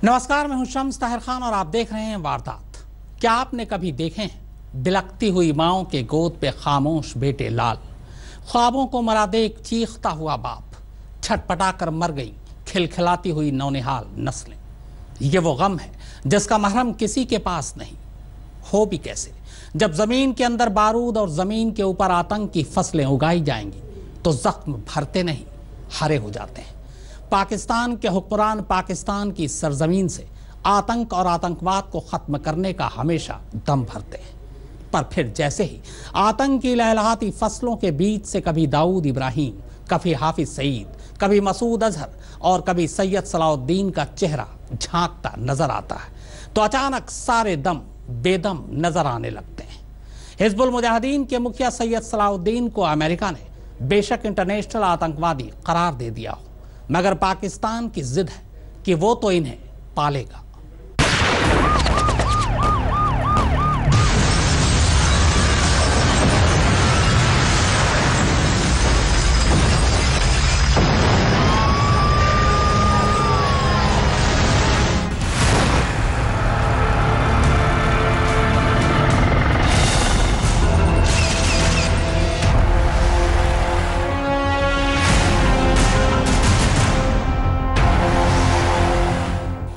नमस्कार, मैं हूं शम्स ताहिर खान और आप देख रहे हैं वारदात। क्या आपने कभी देखे हैं बिलखती हुई माओं के गोद पे खामोश बेटे लाल, ख्वाबों को मरा दे एक चीखता हुआ बाप, छटपटा कर मर गई खिलखिलाती हुई नौनिहाल नस्लें। ये वो गम है जिसका महरम किसी के पास नहीं। हो भी कैसे जब जमीन के अंदर बारूद और जमीन के ऊपर आतंक की फसलें उगाई जाएंगी तो जख्म भरते नहीं, हरे हो जाते हैं। पाकिस्तान के हुक्मरान पाकिस्तान की सरजमीन से आतंक और आतंकवाद को खत्म करने का हमेशा दम भरते हैं, पर फिर जैसे ही आतंक की लहलहाती फसलों के बीच से कभी दाऊद इब्राहिम, कभी हाफिज सईद, कभी मसूद अजहर और कभी सैयद सलाउद्दीन का चेहरा झांकता नजर आता है तो अचानक सारे दम बेदम नजर आने लगते हैं। हिजबुल मुजाहिदीन के मुखिया सैयद सलाउद्दीन को अमेरिका ने बेशक इंटरनेशनल आतंकवादी करार दे दिया हो, मगर पाकिस्तान की जिद है कि वो तो इन्हें पालेगा।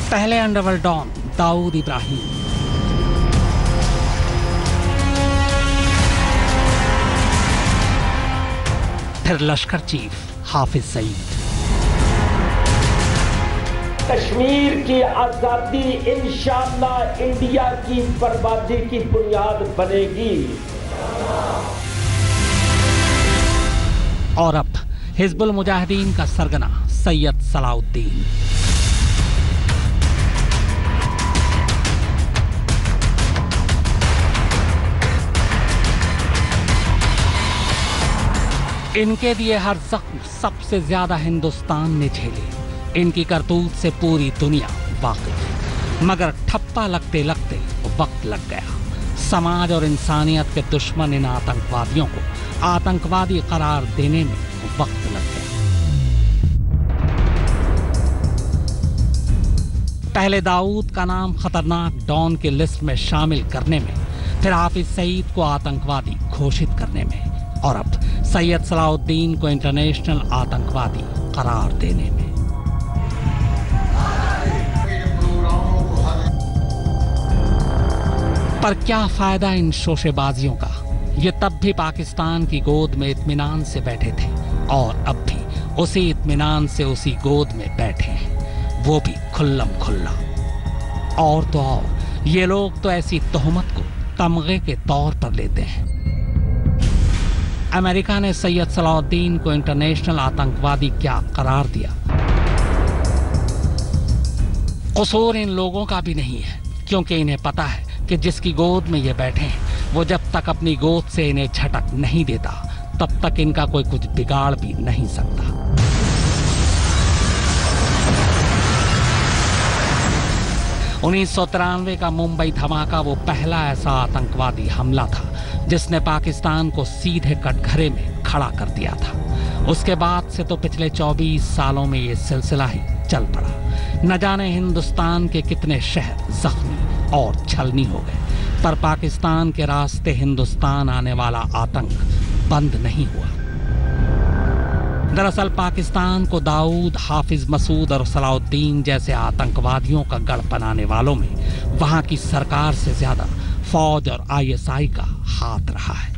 पहले अंडरवर्ल्ड डॉन दाऊद इब्राहिम, फिर लश्कर चीफ हाफिज सईद। कश्मीर की आजादी इंशाअल्लाह इंडिया की बर्बादी की बुनियाद बनेगी। और अब हिजबुल मुजाहिदीन का सरगना सैयद सलाउद्दीन। इनके दिए हर जख्म सबसे ज्यादा हिंदुस्तान ने झेले। इनकी करतूत से पूरी दुनिया वाकिफ, मगर ठप्पा लगते लगते वक्त लग गया। समाज और इंसानियत के दुश्मन इन आतंकवादियों को आतंकवादी करार देने में वक्त लग गया। पहले दाऊद का नाम खतरनाक डॉन की लिस्ट में शामिल करने में, फिर हाफिज सईद को आतंकवादी घोषित करने में, और अब सैयद सलाउद्दीन को इंटरनेशनल आतंकवादी करार देने में। पर क्या फायदा इन शोशेबाजियों का? ये तब भी पाकिस्तान की गोद में इत्मीनान से बैठे थे और अब भी उसी इत्मीनान से उसी गोद में बैठे हैं, वो भी खुल्लम खुल्ला। और तो और ये लोग तो ऐसी तोहमत को तमगे के तौर पर लेते हैं। अमेरिका ने सैयद सलाउद्दीन को इंटरनेशनल आतंकवादी क्या करार दिया? कसूर इन लोगों का भी नहीं है, क्योंकि इन्हें पता है कि जिसकी गोद में ये बैठे हैं वो जब तक अपनी गोद से इन्हें झटक नहीं देता तब तक इनका कोई कुछ बिगाड़ भी नहीं सकता। (1993) का मुंबई धमाका वो पहला ऐसा आतंकवादी हमला था जिसने पाकिस्तान को सीधे कटघरे में खड़ा कर दिया था। उसके बाद से तो पिछले 24 सालों में ये सिलसिला ही चल पड़ा। न जाने हिंदुस्तान के कितने शहर जख्मी और छलनी हो गए, पर पाकिस्तान के रास्ते हिंदुस्तान आने वाला आतंक बंद नहीं हुआ। दरअसल पाकिस्तान को दाऊद, हाफिज मसूद और सलाउद्दीन जैसे आतंकवादियों का गढ़ बनाने वालों में वहां की सरकार से ज्यादा फौज और ISI का हाथ रहा है।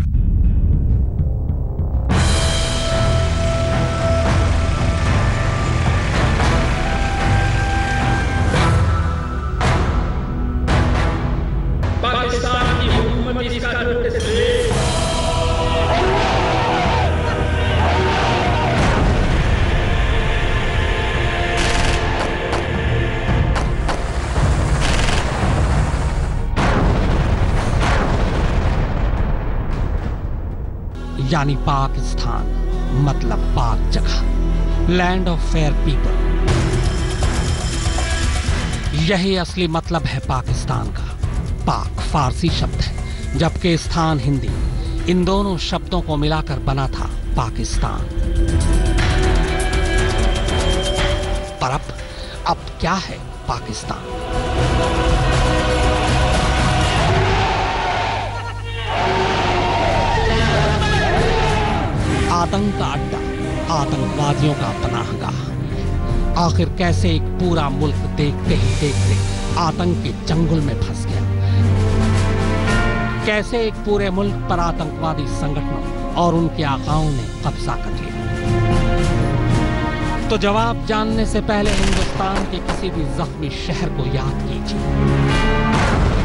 पाकिस्तान की हुकूमत इसका नोटिस ले। यानी पाकिस्तान मतलब पाक जगह, लैंड ऑफ फेयर पीपल। यही असली मतलब है पाकिस्तान का। पाक फारसी शब्द है, जबकि स्थान हिंदी। इन दोनों शब्दों को मिलाकर बना था पाकिस्तान। पर अब क्या है पाकिस्तान। आतंक का अड्डा, आतंकवादियों का पनाहगाह। आखिर कैसे एक पूरा मुल्क देखते ही देखते आतंक के चंगुल में फंस गया? कैसे एक पूरे मुल्क पर आतंकवादी संगठनों और उनके आकाओं ने कब्जा कर लिया? तो जवाब जानने से पहले हिंदुस्तान के किसी भी जख्मी शहर को याद कीजिए।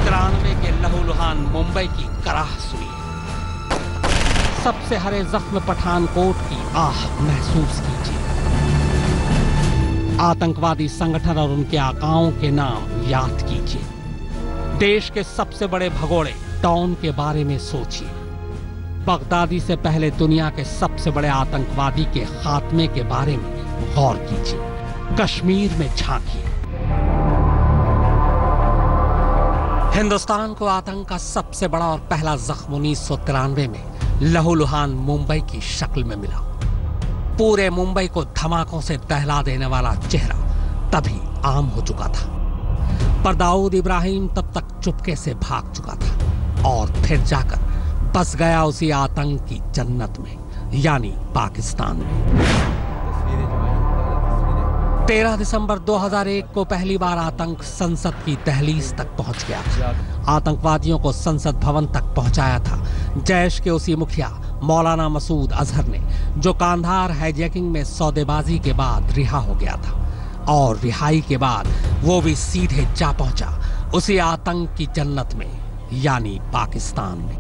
93 के लहूलुहान मुंबई की कराह सुनिए। सबसे हरे जख्म पठानकोट की आह महसूस कीजिए। आतंकवादी संगठन और उनके आकाओं के नाम याद कीजिए। देश के सबसे बड़े भगोड़े डॉन के बारे में सोचिए। बगदादी से पहले दुनिया के सबसे बड़े आतंकवादी के खात्मे के बारे में गौर कीजिए। कश्मीर में झांकिए। हिंदुस्तान को आतंक का सबसे बड़ा और पहला जख्म 1993 में लहूलुहान मुंबई की शक्ल में मिला। पूरे मुंबई को धमाकों से दहला देने वाला चेहरा तभी आम हो चुका था, पर दाऊद इब्राहिम तब तक चुपके से भाग चुका था और फिर जाकर बस गया उसी आतंक की जन्नत में, यानी पाकिस्तान में। 13 दिसंबर 2001 को पहली बार आतंक संसद की दहलीज तक पहुंच गया था। आतंकवादियों को संसद भवन तक पहुंचाया था जैश के उसी मुखिया मौलाना मसूद अजहर ने, जो कांधार हाईजैकिंग में सौदेबाजी के बाद रिहा हो गया था। और रिहाई के बाद वो भी सीधे जा पहुंचा उसी आतंक की जन्नत में, यानी पाकिस्तान में।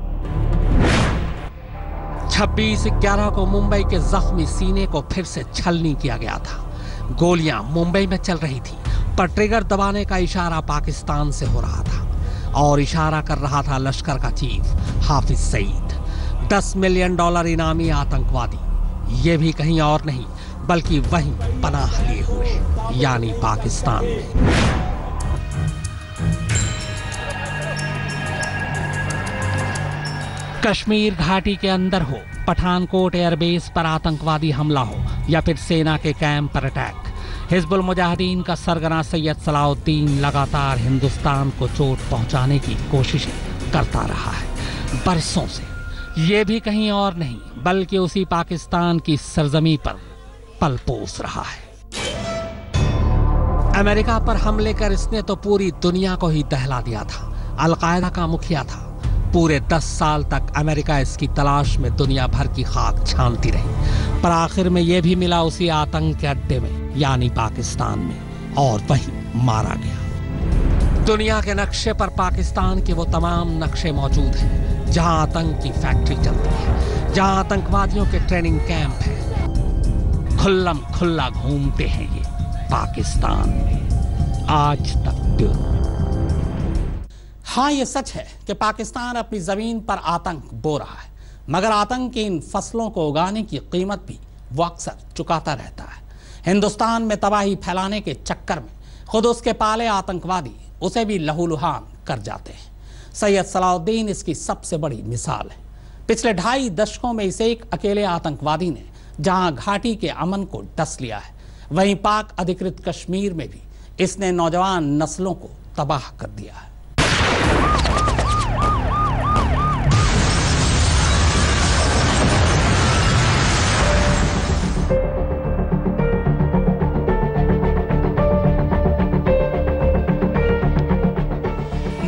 26/11 को मुंबई के जख्मी सीने को फिर से छलनी किया गया था। गोलियां मुंबई में चल रही थी, पर ट्रिगर दबाने का इशारा पाकिस्तान से हो रहा था और इशारा कर रहा था लश्कर का चीफ हाफिज सईद। $10 मिलियन इनामी आतंकवादी, ये भी कहीं और नहीं बल्कि वहीं पनाह लिए हुए, यानी पाकिस्तान में। कश्मीर घाटी के अंदर हो, पठानकोट एयरबेस पर आतंकवादी हमला हो या फिर सेना के कैंप पर अटैक, हिजबुल मुजाहिदीन का सरगना सैयद सलाउद्दीन लगातार हिंदुस्तान को चोट पहुंचाने की कोशिशें करता रहा है बरसों से। ये भी कहीं और नहीं बल्कि उसी पाकिस्तान की सरजमी पर पलपोस रहा है। अमेरिका पर हमले कर इसने तो पूरी दुनिया को ही दहला दिया था। अलकायदा का मुखिया था। पूरे 10 साल तक अमेरिका इसकी तलाश में दुनिया भर की खाक छानती रही, पर आखिर में यह भी मिला उसी आतंक के अड्डे में, यानी पाकिस्तान में, और वहीं मारा गया। दुनिया के नक्शे पर पाकिस्तान के वो तमाम नक्शे मौजूद हैं जहां आतंक की फैक्ट्री चलती है, जहां आतंकवादियों के ट्रेनिंग कैंप हैं। खुल्लम खुल्ला घूमते हैं ये पाकिस्तान में आज तक। हाँ, ये सच है कि पाकिस्तान अपनी जमीन पर आतंक बो रहा है, मगर आतंक की इन फसलों को उगाने की कीमत भी वो अक्सर चुकाता रहता है। हिंदुस्तान में तबाही फैलाने के चक्कर में खुद उसके पाले आतंकवादी उसे भी लहूलुहान कर जाते हैं। सैयद सलाउद्दीन इसकी सबसे बड़ी मिसाल है। पिछले 2.5 दशकों में इसे एक अकेले आतंकवादी ने जहां घाटी के अमन को डस लिया है, वहीं पाक अधिकृत कश्मीर में भी इसने नौजवान नस्लों को तबाह कर दिया है।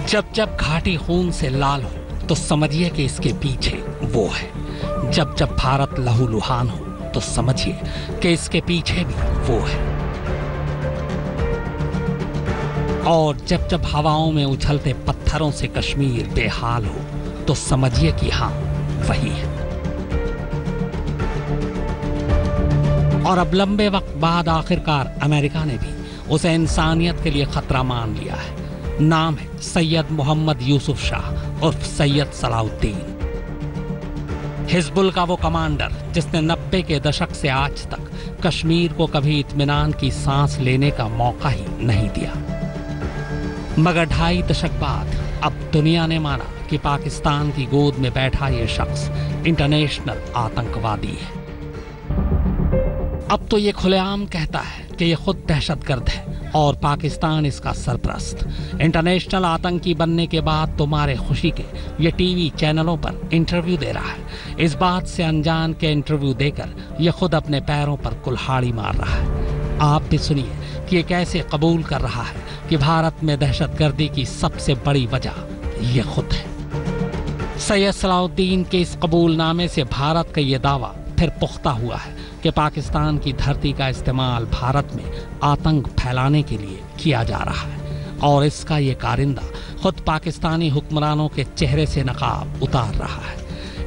जब जब घाटी खून से लाल हो तो समझिए कि इसके पीछे वो है। जब जब भारत लहूलुहान हो तो समझिए कि इसके पीछे भी वो है। और जब जब हवाओं में उछलते पत्थरों से कश्मीर बेहाल हो तो समझिए कि हाँ, वही है। और अब लंबे वक्त बाद आखिरकार अमेरिका ने भी उसे इंसानियत के लिए खतरा मान लिया है। नाम है सैयद मोहम्मद यूसुफ शाह उर्फ सैयद सलाउद्दीन। हिजबुल का वो कमांडर जिसने 90 के दशक से आज तक कश्मीर को कभी इत्मीनान की सांस लेने का मौका ही नहीं दिया। मगर 2.5 दशक बाद अब दुनिया ने माना कि पाकिस्तान की गोद में बैठा ये शख्स इंटरनेशनल आतंकवादी है। अब तो ये खुलेआम कहता है कि ये खुद दहशतगर्द है, और पाकिस्तान इसका सरप्रस्त। इंटरनेशनल आतंकी बनने के बाद तुम्हारे खुशी के ये टीवी चैनलों पर इंटरव्यू दे रहा है। इस बात से अनजान के इंटरव्यू देकर ये खुद अपने पैरों पर कुल्हाड़ी मार रहा है। आप भी सुनिए कि ये कैसे कबूल कर रहा है कि भारत में दहशतगर्दी की सबसे बड़ी वजह ये खुद है। सैयद सलाहुद्दीन के इस कबूलनामे से भारत का ये दावा फिर पुख्ता हुआ है कि पाकिस्तान की धरती का इस्तेमाल भारत में आतंक फैलाने के लिए किया जा रहा है और इसका ये कारिंदा खुद पाकिस्तानी हुक्मरानों के चेहरे से नकाब उतार रहा है।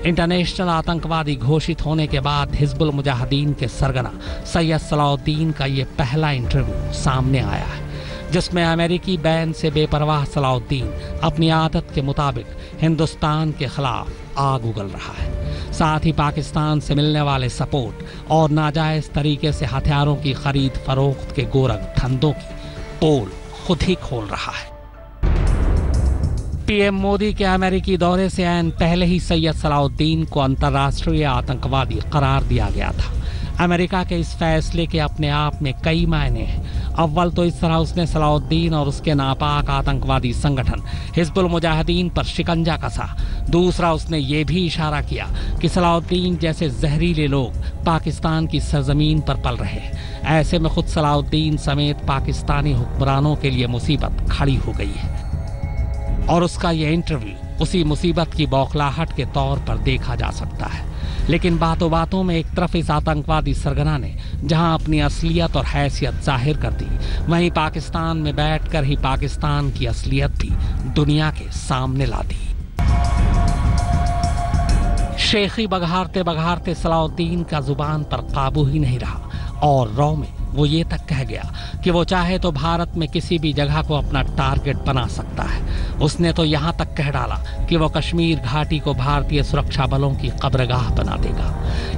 इंटरनेशनल आतंकवादी घोषित होने के बाद हिजबुल मुजाहिदीन के सरगना सैयद सलाहुद्दीन का ये पहला इंटरव्यू सामने आया है, जिसमें अमेरिकी बैन से बेपरवाह सलाहुद्दीन अपनी आदत के मुताबिक हिंदुस्तान के खिलाफ आग उगल रहा है। साथ ही पाकिस्तान से मिलने वाले सपोर्ट और नाजायज तरीके से हथियारों की खरीद फरोख्त के गोरख धंधों की पोल खुद ही खोल रहा है। पीएम मोदी के अमेरिकी दौरे से ऐन पहले ही सैयद सलाहुद्दीन को अंतर्राष्ट्रीय आतंकवादी करार दिया गया था। अमेरिका के इस फैसले के अपने आप में कई मायने हैं। अव्वल तो इस तरह उसने सलाहुद्दीन और उसके नापाक आतंकवादी संगठन हिजबुल मुजाहिदीन पर शिकंजा कसा। दूसरा, उसने ये भी इशारा किया कि सलाहुद्दीन जैसे जहरीले लोग पाकिस्तान की सरजमीन पर पल रहे हैं। ऐसे में खुद सलाहुद्दीन समेत पाकिस्तानी हुक्मरानों के लिए मुसीबत खड़ी हो गई है और उसका यह इंटरव्यू उसी मुसीबत की बौखलाहट के तौर पर देखा जा सकता है। लेकिन बातों बातों में एक तरफ इस आतंकवादी सरगना ने जहां अपनी असलियत और हैसियत जाहिर कर दी, वहीं पाकिस्तान में बैठकर ही पाकिस्तान की असलियत भी दुनिया के सामने ला दी। शेखी बघारते बघारते सलाहुद्दीन का जुबान पर काबू ही नहीं रहा और रौ में वो ये तक कह गया कि वो चाहे तो भारत में किसी भी जगह को अपना टारगेट बना सकता है। उसने तो यहाँ तक कह डाला कि वो कश्मीर घाटी को भारतीय सुरक्षा बलों की कब्रगाह बना देगा।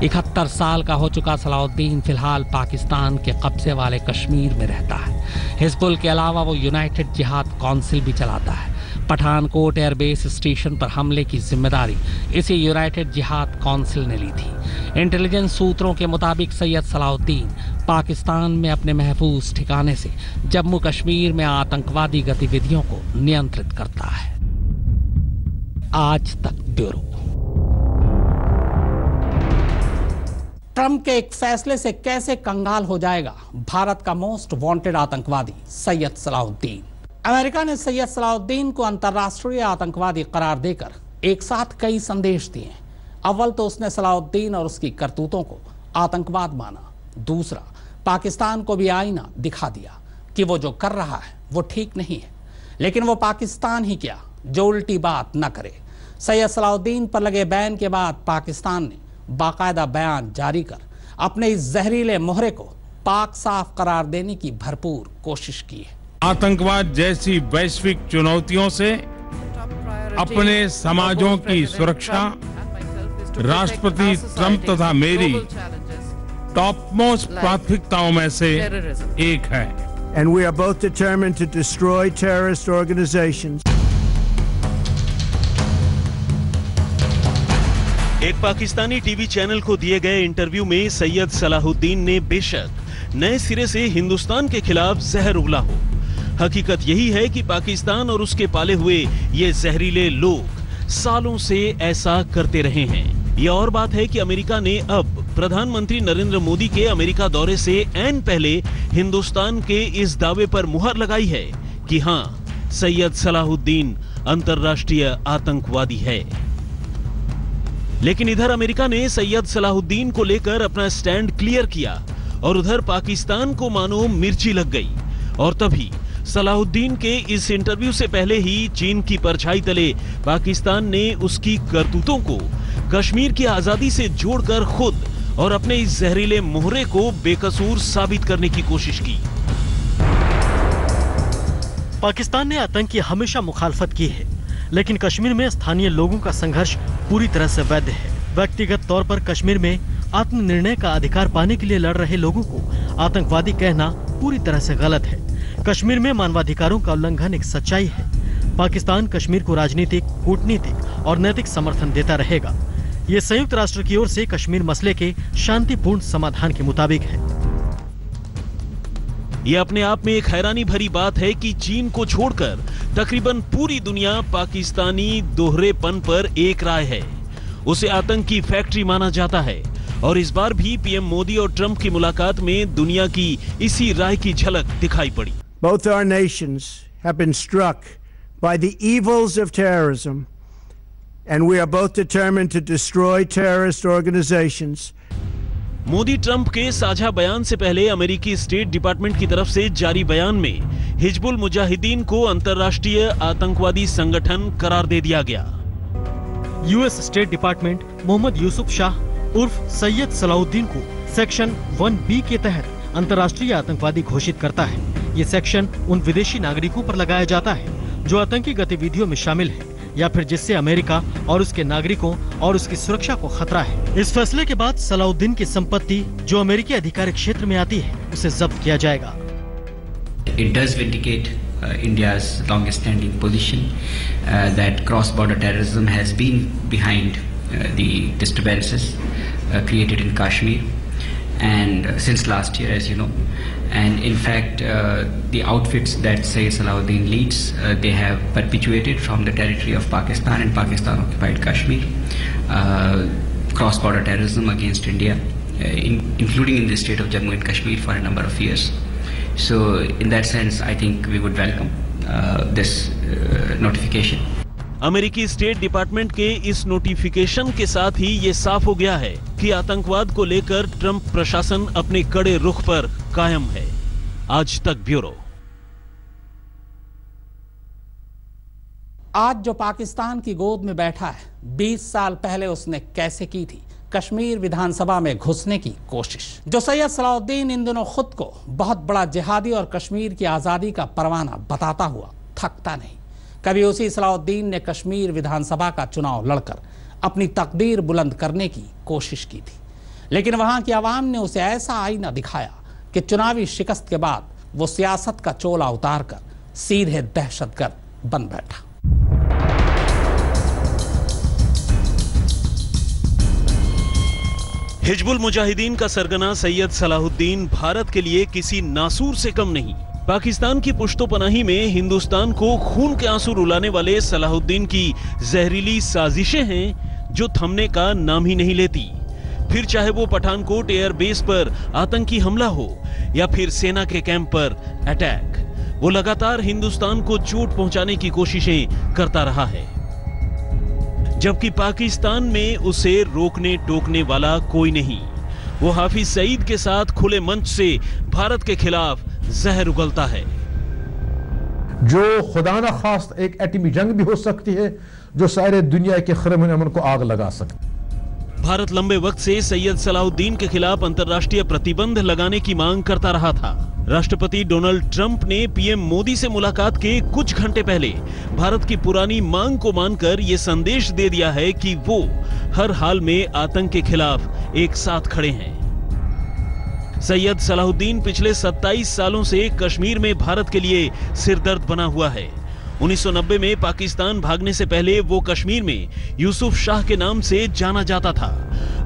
71 साल का हो चुका सलाहुद्दीन फिलहाल पाकिस्तान के कब्जे वाले कश्मीर में रहता है। हिजबुल के अलावा वो यूनाइटेड जिहाद काउंसिल भी चलाता है। पठानकोट एयरबेस स्टेशन पर हमले की जिम्मेदारी इसी यूनाइटेड जिहाद काउंसिल ने ली थी। इंटेलिजेंस सूत्रों के मुताबिक सैयद सलाहुद्दीन पाकिस्तान में अपने महफूज ठिकाने से जम्मू कश्मीर में आतंकवादी गतिविधियों को नियंत्रित करता है। आज तक ब्यूरो। ट्रंप के एक फैसले से कैसे कंगाल हो जाएगा भारत का मोस्ट वांटेड आतंकवादी सैयद सलाहुद्दीन। अमेरिका ने सैयद सलाहुद्दीन को अंतर्राष्ट्रीय आतंकवादी करार देकर एक साथ कई संदेश दिए। अव्वल तो उसने सलाहुद्दीन और उसकी करतूतों को आतंकवाद माना। दूसरा, पाकिस्तान को भी आईना दिखा दिया कि वो जो कर रहा है वो ठीक नहीं है। लेकिन वो पाकिस्तान ही क्या जो उल्टी बात न करे। सैयद सलाहुद्दीन पर लगे बैन के बाद पाकिस्तान ने बाकायदा बयान जारी कर अपने इस जहरीले मोहरे को पाक साफ करार देने की भरपूर कोशिश की है। आतंकवाद जैसी वैश्विक चुनौतियों से अपने समाजों की सुरक्षा राष्ट्रपति ट्रंप तथा मेरी टॉप मोस्ट प्राथमिकताओं में से एक है। And we are both determined to destroy terrorist organizations. एक पाकिस्तानी टीवी चैनल को दिए गए इंटरव्यू में सैयद सलाहुद्दीन ने बेशक नए सिरे से हिंदुस्तान के खिलाफ जहर उगला हो, हकीकत यही है कि पाकिस्तान और उसके पाले हुए ये जहरीले लोग सालों से ऐसा करते रहे हैं। ये और बात है कि अमेरिका ने अब प्रधानमंत्री नरेंद्र मोदी के अमेरिका दौरे से ऐन पहले हिंदुस्तान के इस दावे पर मुहर लगाई है कि हां, सैयद सलाहुद्दीन अंतर्राष्ट्रीय आतंकवादी है। लेकिन इधर अमेरिका ने सैयद सलाहुद्दीन को लेकर अपना स्टैंड क्लियर किया और उधर पाकिस्तान को मानो मिर्ची लग गई। और तभी सलाहुद्दीन के इस इंटरव्यू से पहले ही चीन की परछाई तले पाकिस्तान ने उसकी करतूतों को कश्मीर की आजादी से जोड़कर खुद और अपने इस जहरीले मोहरे को बेकसूर साबित करने की कोशिश की। पाकिस्तान ने आतंक की हमेशा मुखालफत की है, लेकिन कश्मीर में स्थानीय लोगों का संघर्ष पूरी तरह से वैध है। व्यक्तिगत तौर पर कश्मीर में आत्मनिर्णय का अधिकार पाने के लिए लड़ रहे लोगों को आतंकवादी कहना पूरी तरह से गलत है। कश्मीर में मानवाधिकारों का उल्लंघन एक सच्चाई है। पाकिस्तान कश्मीर को राजनीतिक, कूटनीतिक और नैतिक समर्थन देता रहेगा। ये संयुक्त राष्ट्र की ओर से कश्मीर मसले के शांतिपूर्ण समाधान के मुताबिक है। ये अपने आप में एक हैरानी भरी बात है कि चीन को छोड़कर तकरीबन पूरी दुनिया पाकिस्तानी दोहरेपन पर एक राय है। उसे आतंकी फैक्ट्री माना जाता है और इस बार भी पीएम मोदी और ट्रंप की मुलाकात में दुनिया की इसी राय की झलक दिखाई पड़ी। Both our nations have been struck by the evils of terrorism, and we are both determined to destroy terrorist organizations. Modi Trump के साझा बयान से पहले अमेरिकी स्टेट डिपार्टमेंट की तरफ से जारी बयान में हिजबुल मुजाहिदीन को अंतर्राष्ट्रीय आतंकवादी संगठन करार दे दिया गया। US State Department Mohammed Yusuf Shah उर्फ सैयद सलाहुद्दीन को सेक्शन 1B के तहत अंतर्राष्ट्रीय आतंकवादी घोषित करता है। ये सेक्शन उन विदेशी नागरिकों पर लगाया जाता है जो आतंकी गतिविधियों में शामिल हैं या फिर जिससे अमेरिका और उसके नागरिकों और उसकी सुरक्षा को खतरा है। इस फैसले के बाद सलाहुद्दीन की संपत्ति जो अमेरिकी अधिकारी क्षेत्र में आती है उसे जब्त किया जाएगा। It does vindicate India's long-standing position that cross-border terrorism has been behind the disturbances created in Kashmir, and since last year, as you know. And in fact, the outfits that Sayyid Salahuddin leads, they have perpetuated from the territory of Pakistan and Pakistan-occupied Kashmir cross-border terrorism against India, including in the state of Jammu and Kashmir for a number of years. So, in that sense, I think we would welcome this notification. अमेरिकी state department के इस notification के साथ ही ये साफ हो गया है कि आतंकवाद को लेकर ट्रंप प्रशासन अपने कड़े रुख पर कायम है। आज तक ब्यूरो। आज जो पाकिस्तान की गोद में बैठा है, 20 साल पहले उसने कैसे की थी कश्मीर विधानसभा में घुसने की कोशिश। जो सैयद सलाहुद्दीन इन दिनों खुद को बहुत बड़ा जिहादी और कश्मीर की आजादी का परवाना बताता हुआ थकता नहीं। कभी उसी सलाहुद्दीन ने कश्मीर विधानसभा का चुनाव लड़कर अपनी तकदीर बुलंद करने की कोशिश की थी, लेकिन वहां की आवाम ने उसे ऐसा आईना दिखाया कि चुनावी शिकस्त के बाद वो सियासत का चोला उतारकर सीधे दहशतगर्द बन बैठा। हिजबुल मुजाहिदीन का सरगना सैयद सलाहुद्दीन भारत के लिए किसी नासूर से कम नहीं। पाकिस्तान की पुश्तोपनाही में हिंदुस्तान को खून के आंसू रुलाने वाले सलाहुद्दीन की जहरीली साजिशें हैं जो थमने का नाम ही नहीं लेती। फिर चाहे वो पठानकोट एयर बेस पर आतंकी हमला हो या फिर सेना के कैंप पर अटैक, वो लगातार हिंदुस्तान को चोट पहुंचाने की कोशिशें करता रहा है, जबकि पाकिस्तान में उसे रोकने टोकने वाला कोई नहीं। वो हाफिज सईद के साथ खुले मंच से भारत के खिलाफ जहर उगलता है। जो खुदा न खास्त एक एटमी जंग भी हो सकती है जो सारे दुनिया के खैर अमन को आग लगा सकती है। भारत लंबे वक्त से सैयद सलाहुद्दीन के खिलाफ अंतर्राष्ट्रीय प्रतिबंध लगाने की मांग करता रहा था। राष्ट्रपति डोनाल्ड ट्रंप ने पीएम मोदी से मुलाकात के कुछ घंटे पहले भारत की पुरानी मांग को मानकर यह संदेश दे दिया है कि वो हर हाल में आतंक के खिलाफ एक साथ खड़े हैं। सैयद सलाहुद्दीन पिछले 27 सालों से कश्मीर में भारत के लिए सिरदर्द बना हुआ है। 1990 में पाकिस्तान भागने से पहले वो कश्मीर में यूसुफ शाह के नाम से जाना जाता था।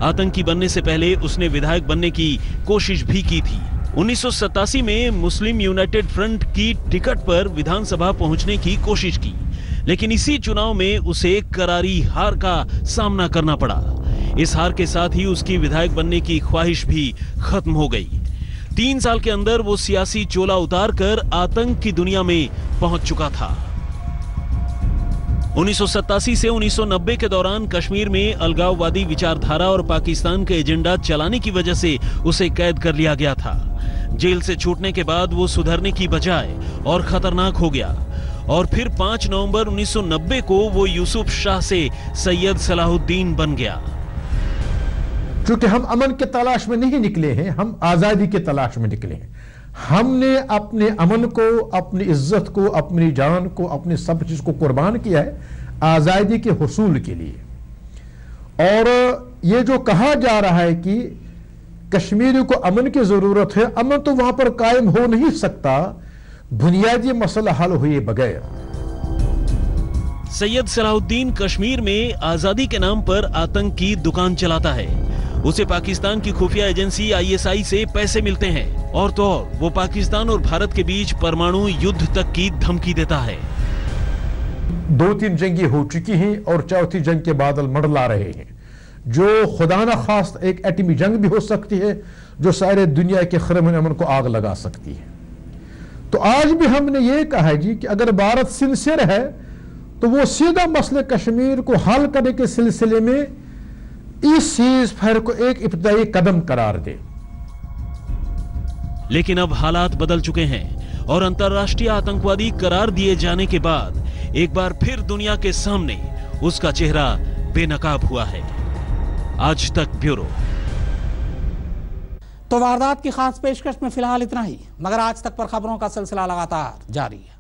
आतंकी बनने से पहले उसने विधायक बनने की कोशिश भी की थी। 1987 में मुस्लिम यूनाइटेड फ्रंट की टिकट पर विधानसभा पहुंचने की कोशिश की, लेकिन इसी चुनाव में उसे करारी हार का सामना करना पड़ा। इस हार के साथ ही उसकी विधायक बनने की ख्वाहिश भी खत्म हो गई। 3 साल के अंदर वो सियासी चोला उतारकर आतंक की दुनिया में पहुंच चुका था। 1987 से 1990 के दौरान कश्मीर में अलगाववादी विचारधारा और पाकिस्तान के एजेंडा चलाने की वजह से उसे कैद कर लिया गया था। जेल से छूटने के बाद वो सुधरने की बजाय और खतरनाक हो गया और फिर 5 नवंबर 1990 को वो यूसुफ शाह से सैयद सलाहुद्दीन बन गया। क्योंकि हम अमन के तलाश में नहीं निकले हैं, हम आजादी के तलाश में निकले हैं। हमने अपने अमन को, अपनी इज्जत को, अपनी जान को, अपनी सब चीज को कुर्बान किया है आजादी के हुसूल के लिए। और ये जो कहा जा रहा है कि कश्मीर को अमन की जरूरत है, अमन तो वहां पर कायम हो नहीं सकता बुनियादी मसला हल हुए बगैर। सैयद सलाहुद्दीन कश्मीर में आजादी के नाम पर आतंक की दुकान चलाता है। उसे पाकिस्तान की खुफिया एजेंसी ISI से पैसे मिलते हैं। और तो और वो पाकिस्तान और भारत के बीच परमाणु युद्ध तक की धमकी देता है। 2-3 जंगें हो चुकी हैं और चौथी जंग के बादल मंडला रहे हैं, जो खुदा न खास्त एक एटमी जंग भी हो सकती है, जो सारे दुनिया के खैर अमन को आग लगा सकती है। तो आज भी हमने ये कहा है जी कि अगर भारत सिंसियर है तो वो सीधा मसले कश्मीर को हल करने के सिलसिले में इस सीज फायर को एक इब्तदाई कदम करार दे। लेकिन अब हालात बदल चुके हैं और अंतर्राष्ट्रीय आतंकवादी करार दिए जाने के बाद एक बार फिर दुनिया के सामने उसका चेहरा बेनकाब हुआ है। आज तक ब्यूरो। तो वारदात की खास पेशकश में फिलहाल इतना ही, मगर आज तक पर खबरों का सिलसिला लगातार जारी है।